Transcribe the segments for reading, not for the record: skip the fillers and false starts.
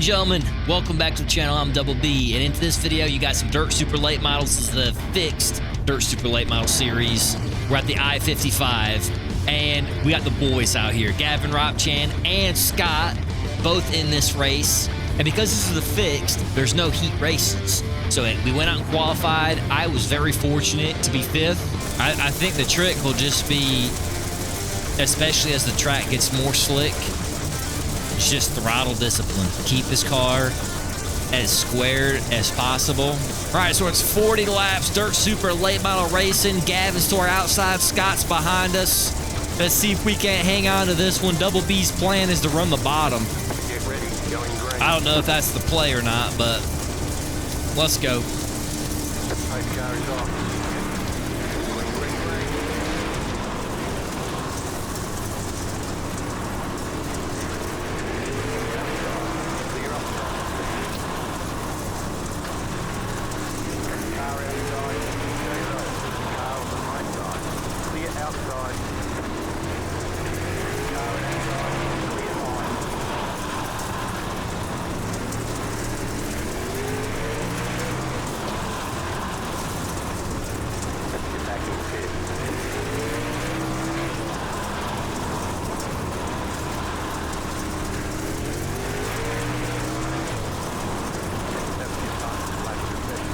and gentlemen, welcome back to the channel. I'm Double B, and into this video you got some Dirt Super Late Models. This is the fixed Dirt Super Late Model series. We're at the I-55, and we got the boys out here, Gavin, Robchan, and Scott, both in this race. And because this is the fixed, there's no heat races. So we went out and qualified. I was very fortunate to be fifth. I think the trick will just be, especially as the track gets more slick, just throttle discipline. Keep this car as squared as possible. All right, so it's 40 laps, Dirt Super Late Model Racing. Gavin's to our outside, Scott's behind us. Let's see if we can't hang on to this one. Double B's plan is to run the bottom. Get ready, going green. I don't know if that's the play or not, but let's go. Pace car is off. Green, green, green. Clear up front. Car outside. Stay low. Car on the right side. Clear outside. Car outside. Clear line. Get back in pit. That's your time to flash your best.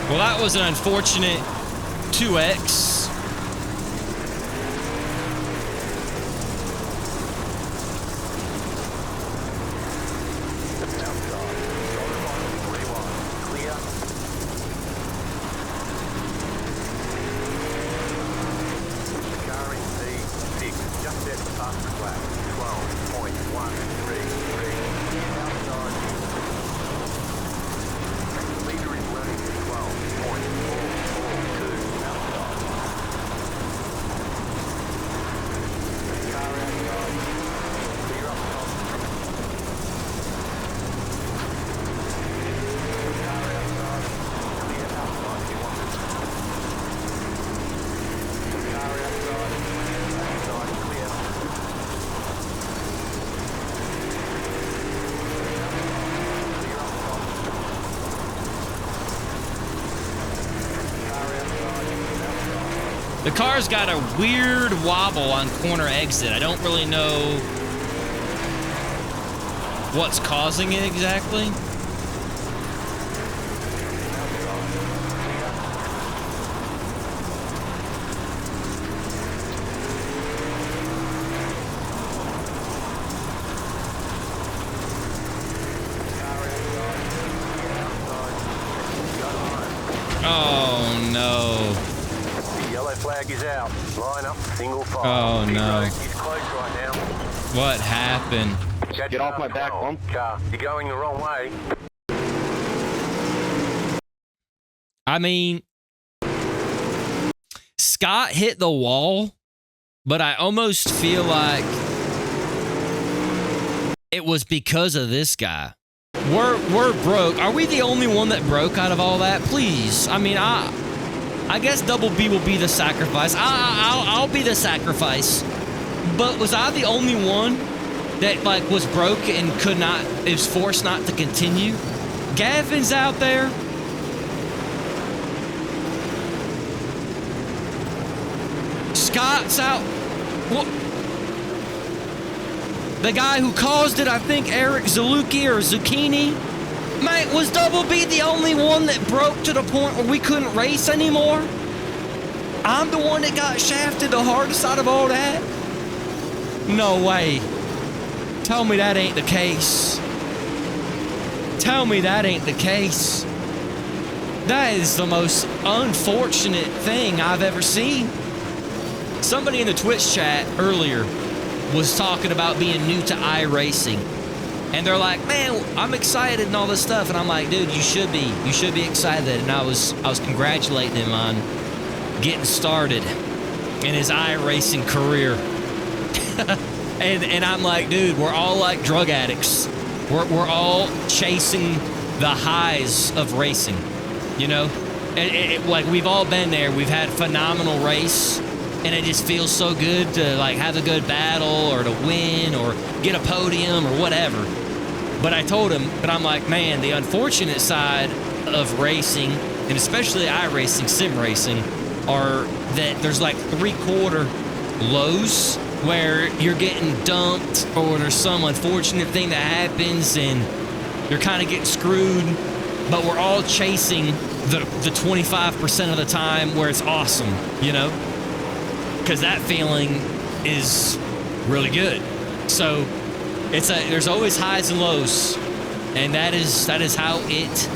Well, that was an unfortunate 2X. Outside. Solid line. Rewind. Clear. Push the car in P6. Just set the fastest lap. 12.133. Outside. Leader is running 12.442. Outside. Car outside. Clear up top. Car outside. Clear outside if you want it. Car outside. Outside clear. Clear up top. Car outside. Outside. The car's got a weird wobble on corner exit. I don't really know what's causing it exactly. Oh no. The yellow flag is out. Line up, single file. Oh, Pit no. road is closed right now. What happened? Get off my back, Mom. Car, you're going the wrong way. I mean, Scott hit the wall, but I almost feel like it was because of this guy. We're broke. Are we the only one that broke out of all that? Please. I mean, I guess Double B will be the sacrifice. I'll be the sacrifice. But was I the only one that like was broke and could not, it was forced not to continue? Gavin's out there. Scott's out. What? The guy who caused it, I think Eric Zaluki or Zucchini. Mate, was Double B the only one that broke to the point where we couldn't race anymore? I'm the one that got shafted the hardest out of all that? No way. Tell me that ain't the case. Tell me that ain't the case. That is the most unfortunate thing I've ever seen. Somebody in the Twitch chat earlier was talking about being new to iRacing. And they're like, man, I'm excited and all this stuff. And I'm like, dude, you should be. You should be excited. And I was congratulating him on getting started in his iRacing career. and I'm like, dude, we're all like drug addicts. We're all chasing the highs of racing, you know? Like, we've all been there. We've had phenomenal race, and it just feels so good to, like, have a good battle or to win or get a podium or whatever. But I told him, but I'm like, man, the unfortunate side of racing, and especially iRacing, sim racing, are that there's like 3/4 lows where you're getting dumped or there's some unfortunate thing that happens and you're kind of getting screwed. But we're all chasing the 25% of the time where it's awesome, you know? Because that feeling is really good. So there's always highs and lows, and that is how it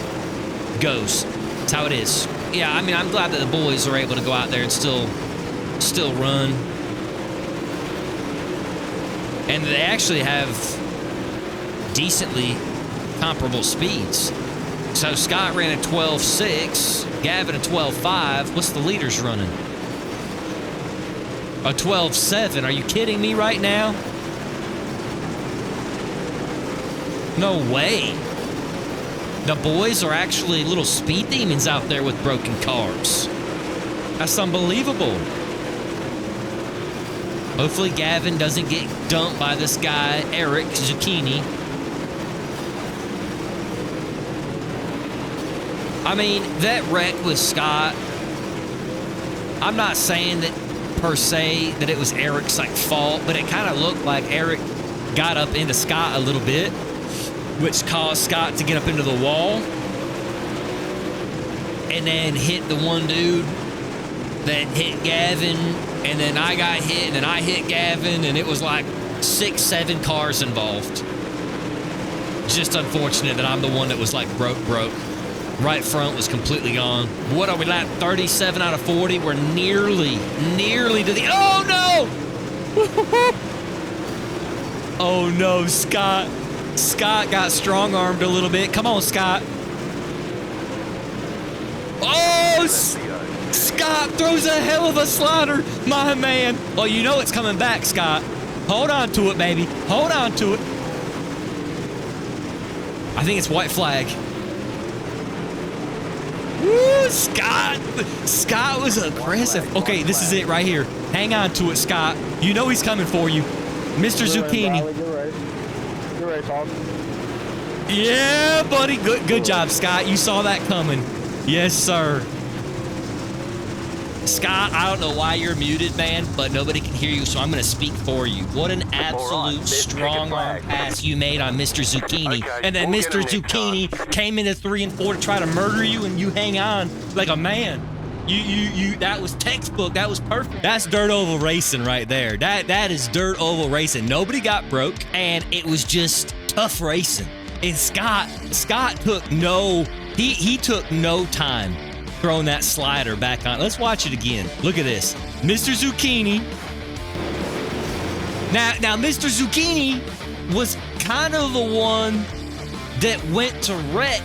goes. It's how it is. Yeah, I mean, I'm glad that the boys are able to go out there and still run. And they actually have decently comparable speeds. So Scott ran a 12.6, Gavin a 12.5. What's the leaders running? A 12.7. Are you kidding me right now? No way. The boys are actually little speed demons out there with broken cars. That's unbelievable. Hopefully Gavin doesn't get dumped by this guy, Eric Zucchini. I mean, that wreck with Scott, I'm not saying that per se that it was Eric's like fault, but it kind of looked like Eric got up into Scott a little bit, which caused Scott to get up into the wall and then hit the one dude that hit Gavin, and then I got hit, and then I hit Gavin, and it was like 6-7 cars involved. Just unfortunate that I'm the one that was like broke. Right front was completely gone. What are we, lap 37 out of 40? We're nearly to the, oh no! Oh no, Scott got strong-armed a little bit. Come on, Scott. Oh, Scott throws a hell of a slider, my man. Well, you know it's coming back, Scott. Hold on to it, baby. Hold on to it. I think it's white flag. Woo, Scott was aggressive. Okay, this is it right here. Hang on to it, Scott. You know he's coming for you. Mr. Zucchini. Good race, Hawk. Yeah, buddy. Good job, Scott. You saw that coming. Yes, sir. Scott, I don't know why you're muted, man, but nobody can hear you, so I'm going to speak for you. What an absolute strong arm pass you made on Mr. Zucchini. Okay, And then we'll Mr. Zucchini came into 3 and 4 to try to murder you, and you hang on like a man. You that was textbook. That was perfect. That's dirt oval racing right there. That is dirt oval racing. Nobody got broke, and it was just tough racing. And Scott took he took no time throwing that slider back on. Let's watch it again. Look at this. Mr. Zucchini. Now Mr. Zucchini was kind of the one that went to wreck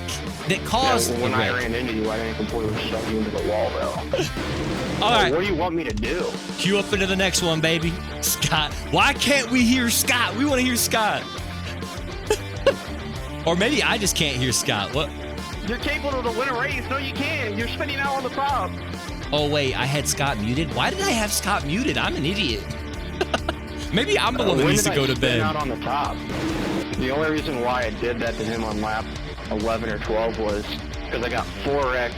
that caused when the I wreck. ran into you, I didn't completely shove you into the wall, though. All right. What do you want me to do? Cue up into the next one, baby. Scott. Why can't we hear Scott? We want to hear Scott. Or maybe I just can't hear Scott. What? You're capable to win a race. No, you can't. You're spinning out on the top. Oh, wait. I had Scott muted? Why did I have Scott muted? I'm an idiot. Maybe I'm the one that needs to go to bed. Out on the top. The only reason why I did that to him on lap 11 or 12 was because I got 4 wrecks,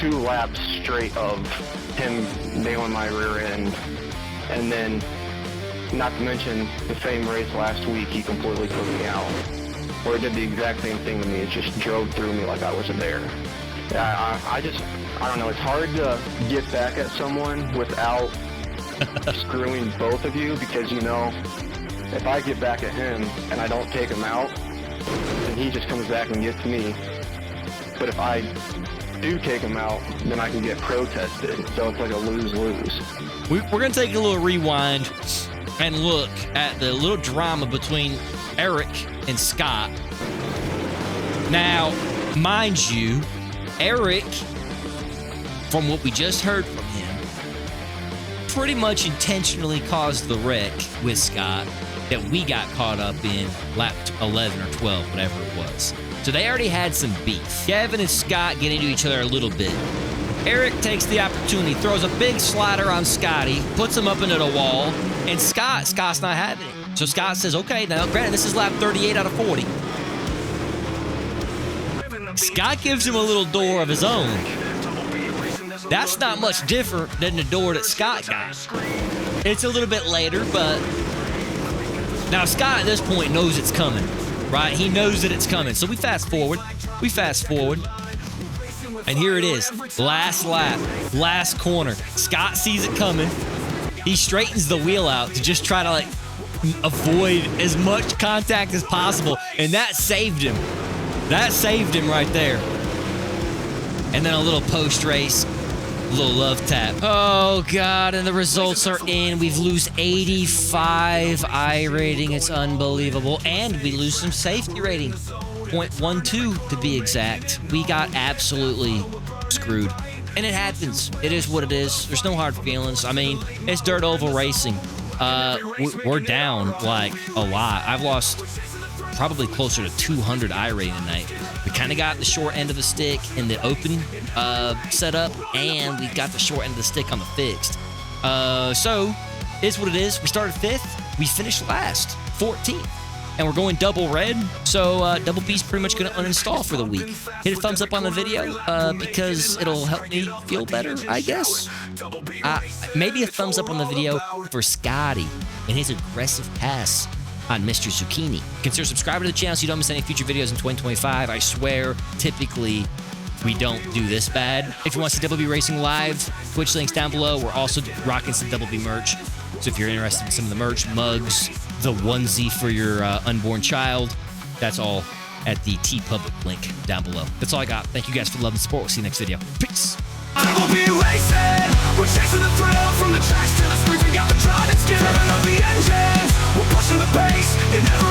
2 laps straight of him nailing my rear end. And then, not to mention, the same race last week, he completely took me out. Or it did the exact same thing to me. It just drove through me like I wasn't there. I don't know. It's hard to get back at someone without screwing both of you, because, you know, if I get back at him and I don't take him out, then he just comes back and gets me. But if I do take him out, then I can get protested. So it's like a lose-lose. We're going to take a little rewind and look at the little drama between Eric and Scott. Now, mind you, Eric, from what we just heard from him, pretty much intentionally caused the wreck with Scott. that we got caught up in lap 11 or 12, whatever it was. So they already had some beef. Kevin and Scott get into each other a little bit. Eric takes the opportunity, throws a big slider on Scotty, puts him up into the wall, and Scott's not having it. So Scott says, okay, now granted, this is lap 38 out of 40. Scott gives him a little door of his own. That's not much different than the door that Scott got. It's a little bit later, but now Scott at this point knows it's coming, right? He knows that it's coming. So we fast forward. And here it is. Last lap, last corner. Scott sees it coming. He straightens the wheel out to just try to like avoid as much contact as possible. And that saved him. That saved him right there. And then a little post-race, a little love tap. Oh, God, and the results are in. We've lose 85 I rating. It's unbelievable. And we lose some safety rating. 0.12 to be exact. We got absolutely screwed. And it happens. It is what it is. There's no hard feelings. I mean, it's dirt oval racing. We're down, like, a lot. I've lost probably closer to 200 I rating tonight. We kind of got the short end of the stick in the open setup, and we got the short end of the stick on the fixed. So, it's what it is. We started 5th. We finished last, 14th. And we're going double red, so Double B's pretty much going to uninstall for the week. Hit a thumbs up on the video because it'll help me feel better, I guess. Maybe a thumbs up on the video for Scotty and his aggressive pass on Mr. Zucchini. Consider subscribing to the channel so you don't miss any future videos in 2025. I swear, typically, we don't do this bad. If you want to see Double B Racing live, Twitch links down below. We're also rocking some Double B merch. So if you're interested in some of the merch, mugs, the onesie for your unborn child, that's all at the TeePublic link down below. That's all I got. Thank you guys for the love and support. We'll see you next video. Peace. I will be racing. We're chasing the thrill from the tracks to the streets. We got the drive and skill. Revving up the engines. We're pushing the pace. It never